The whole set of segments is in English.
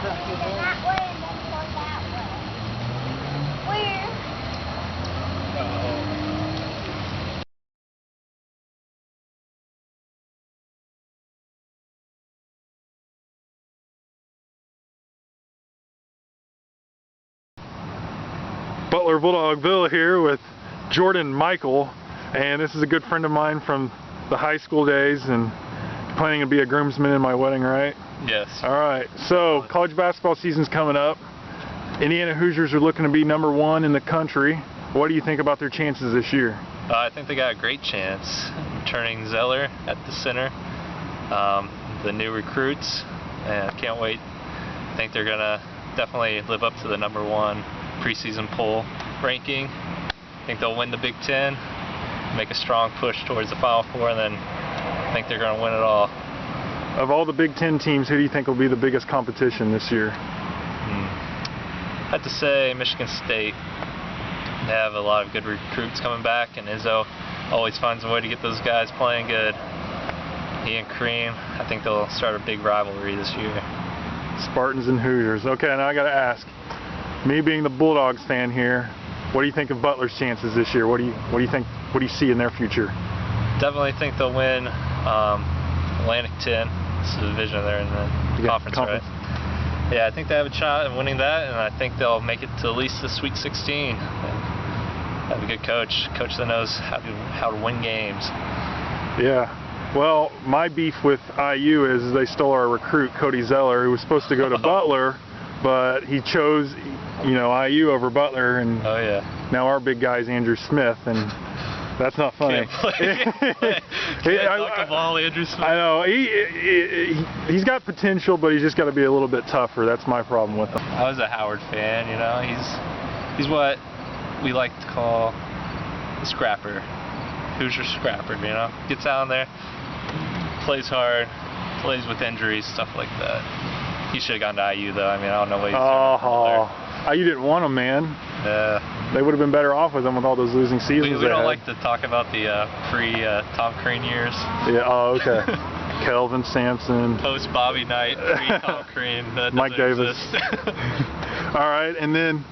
that way and then go that way. Where? Butler Bulldogville here with Jordan Michael, and this is a good friend of mine from the high school days, and planning to be a groomsman in my wedding, right? Yes. Alright, so college basketball season's coming up. Indiana Hoosiers are looking to be #1 in the country. What do you think about their chances this year? I think they got a great chance. Turning Zeller at the center, the new recruits, and I can't wait. I think they're going to definitely live up to the #1 preseason poll ranking. I think they'll win the Big Ten, make a strong push towards the Final Four, and then I think they're going to win it all. Of all the Big Ten teams, who do you think will be the biggest competition this year? I have to say Michigan State. They have a lot of good recruits coming back, and Izzo always finds a way to get those guys playing good. He and Kareem, I think they'll start a big rivalry this year. Spartans and Hoosiers. Okay, now I got to ask. Me being the Bulldogs fan here, what do you think of Butler's chances this year? What do you think? What do you see in their future? Definitely think they'll win Atlantic 10. It's the division they're in the conference, right? Yeah, I think they have a shot at winning that, and I think they'll make it to at least the Sweet 16. And have a good coach that knows how to win games. Yeah. Well, my beef with IU is they stole our recruit, Cody Zeller, who was supposed to go to Butler, but he chose, IU over Butler, and now our big guy is Andrew Smith, and that's not funny. Can't knock a ball, Andrew Smith. I know he's got potential, but he's just got to be a little bit tougher. That's my problem with him. I was a Howard fan, he's what we like to call the scrapper, Hoosier scrapper. Gets out there, plays hard, plays with injuries, stuff like that. He should have gone to IU though. I don't know what he's doing. IU didn't want him, man. Yeah. They would have been better off with him with all those losing seasons. We don't like to talk about the pre-Tom Crean years. Yeah. Oh, okay. Kelvin Sampson. Post Bobby Knight, pre-Tom Crean. Mike Davis. All right, and then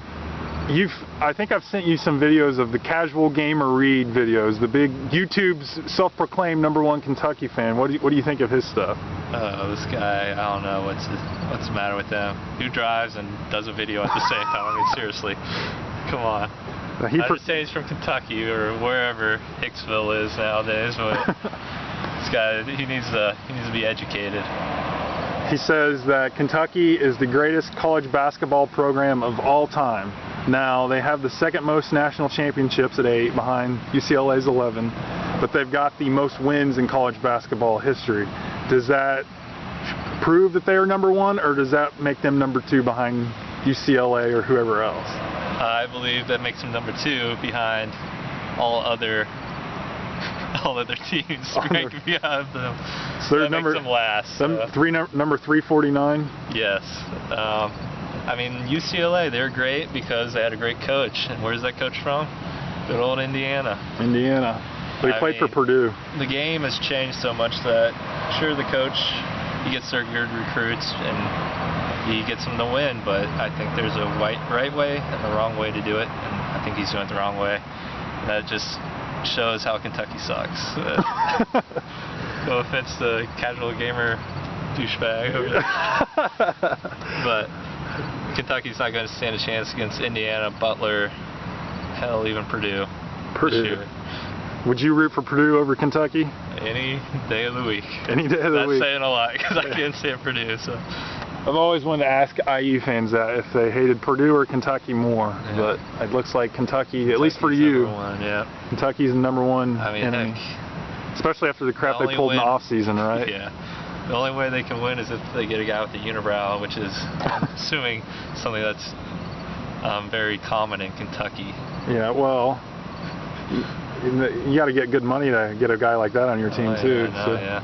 I think I've sent you some videos of the Casual Gamer Read videos, the big YouTube's self-proclaimed #1 Kentucky fan. What do you think of his stuff? This guy, I don't know what's the matter with him. Who drives and does a video at the same time? Seriously, come on. I understand he's from Kentucky or wherever Hicksville is nowadays, but this guy, he needs to be educated. He says that Kentucky is the greatest college basketball program of all time. Now, they have the second most national championships at 8 behind UCLA's 11, but they've got the most wins in college basketball history. Does that prove that they are #1, or does that make them #2 behind UCLA or whoever else? I believe that makes them #2 behind all other teams ranked behind them. So that makes them last. Number 349? Yes. UCLA, they're great because they had a great coach. And where's that coach from? Good old Indiana. But he played for Purdue. The game has changed so much that, sure, the coach, he gets their good recruits and he gets them to win, but I think there's a right way and the wrong way to do it, and I think he's doing it the wrong way. And that just shows how Kentucky sucks. No offense to Casual Gamer douchebag over there. But Kentucky's not going to stand a chance against Indiana, Butler, hell, even Purdue. Would you root for Purdue over Kentucky? Any day of the week. Any day of the week. That's saying a lot because I can't stand Purdue. So I've always wanted to ask IU fans that if they hated Purdue or Kentucky more, but it looks like Kentucky, at least for you, Kentucky's the #1 enemy. Especially after the crap they pulled in the off season, right? Yeah. The only way they can win is if they get a guy with a unibrow, which is, I'm assuming, something that's very common in Kentucky. Yeah, well, you got to get good money to get a guy like that on your team too. Yeah.